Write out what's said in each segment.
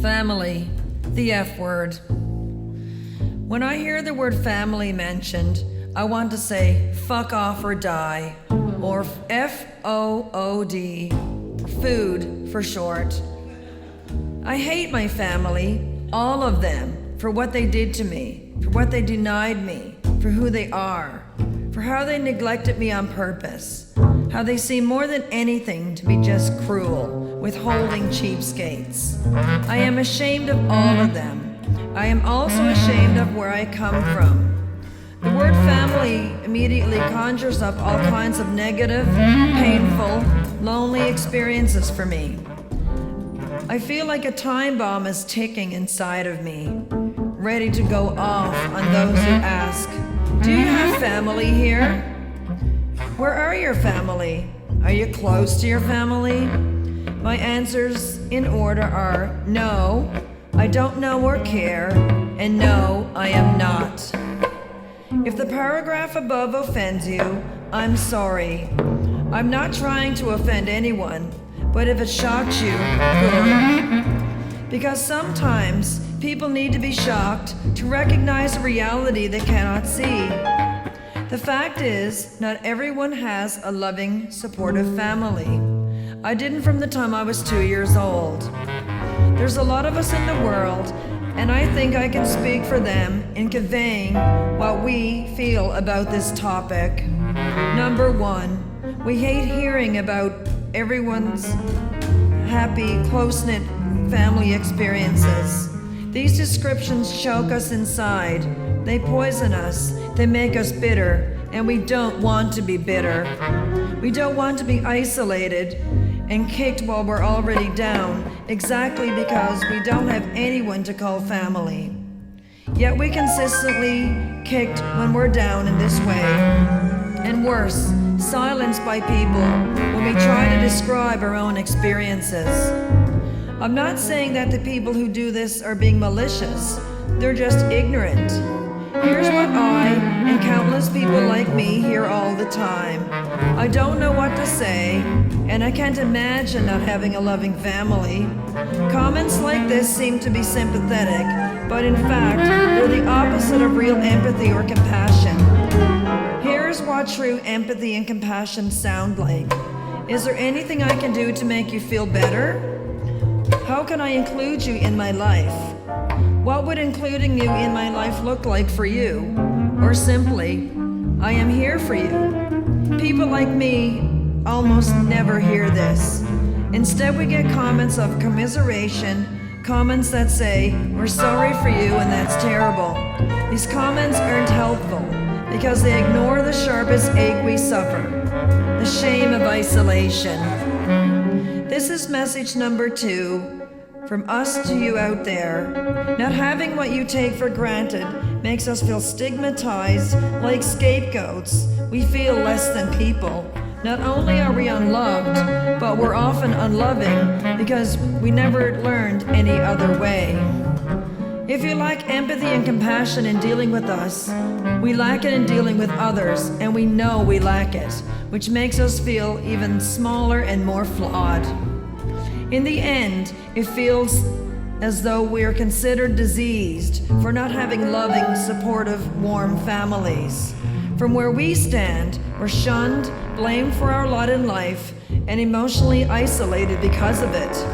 Family, the F word. When I hear the word family mentioned, I want to say fuck off or die, or FOOD, food for short. I hate my family, all of them, for what they did to me, for what they denied me, for who they are, for how they neglected me on purpose, how they seem more than anything to be just cruel, withholding cheapskates. I am ashamed of all of them. I am also ashamed of where I come from. The word family immediately conjures up all kinds of negative, painful, lonely experiences for me. I feel like a time bomb is ticking inside of me, ready to go off on those who ask, "Do you have family here? Where are your family? Are you close to your family?" My answers in order are no, I don't know or care, and no, I am not. If the paragraph above offends you, I'm sorry. I'm not trying to offend anyone, but if it shocks you, good. Because sometimes people need to be shocked to recognize a reality they cannot see. The fact is, not everyone has a loving, supportive family. I didn't from the time I was 2 years old. There's a lot of us in the world, and I think I can speak for them in conveying what we feel about this topic. Number one, we hate hearing about everyone's happy, close-knit family experiences. These descriptions choke us inside. They poison us. They make us bitter, and we don't want to be bitter. We don't want to be isolated and kicked while we're already down, exactly because we don't have anyone to call family. Yet we consistently kicked when we're down in this way. And worse, silenced by people when we try to describe our own experiences. I'm not saying that the people who do this are being malicious. They're just ignorant. Here's what I and countless people like me hear all the time. I don't know what to say, and I can't imagine not having a loving family. Comments like this seem to be sympathetic, but in fact, they're the opposite of real empathy or compassion. Here's what true empathy and compassion sound like. Is there anything I can do to make you feel better? How can I include you in my life? What would including you in my life look like for you? Or simply, I am here for you. People like me almost never hear this. Instead, we get comments of commiseration, comments that say, "We're sorry for you and that's terrible." These comments aren't helpful because they ignore the sharpest ache we suffer, the shame of isolation. This is message number 2. From us to you out there. Not having what you take for granted makes us feel stigmatized like scapegoats. We feel less than people. Not only are we unloved, but we're often unloving because we never learned any other way. If you lack empathy and compassion in dealing with us, we lack it in dealing with others, and we know we lack it, which makes us feel even smaller and more flawed. In the end, it feels as though we are considered diseased for not having loving, supportive, warm families. From where we stand, we're shunned, blamed for our lot in life, and emotionally isolated because of it.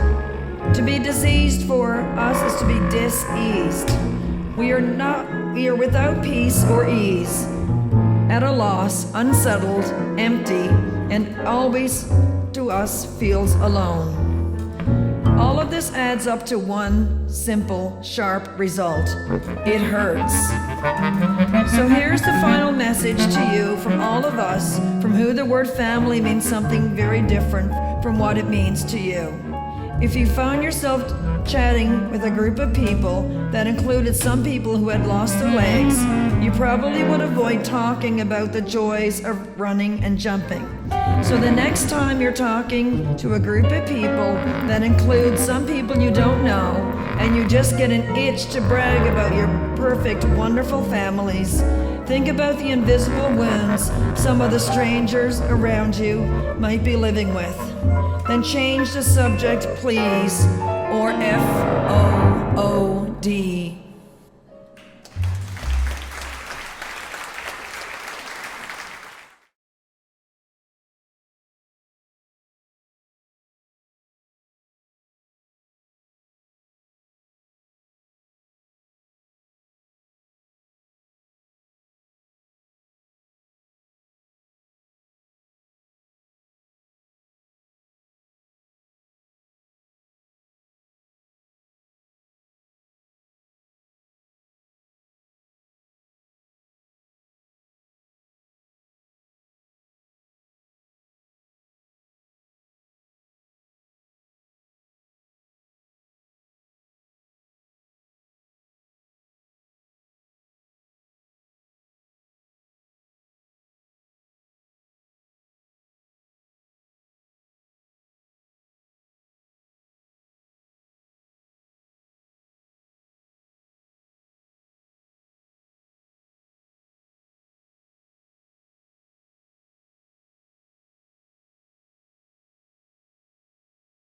To be diseased for us is to be diseased. We are without peace or ease, at a loss, unsettled, empty, and always to us feels alone. All of this adds up to one simple, sharp result. It hurts. So here's the final message to you from all of us, from who the word family means something very different from what it means to you. If you found yourself chatting with a group of people that included some people who had lost their legs, you probably would avoid talking about the joys of running and jumping. So the next time you're talking to a group of people that includes some people you don't know, and you just get an itch to brag about your perfect, wonderful families, think about the invisible wounds some of the strangers around you might be living with. Then change the subject, please. or FOOD.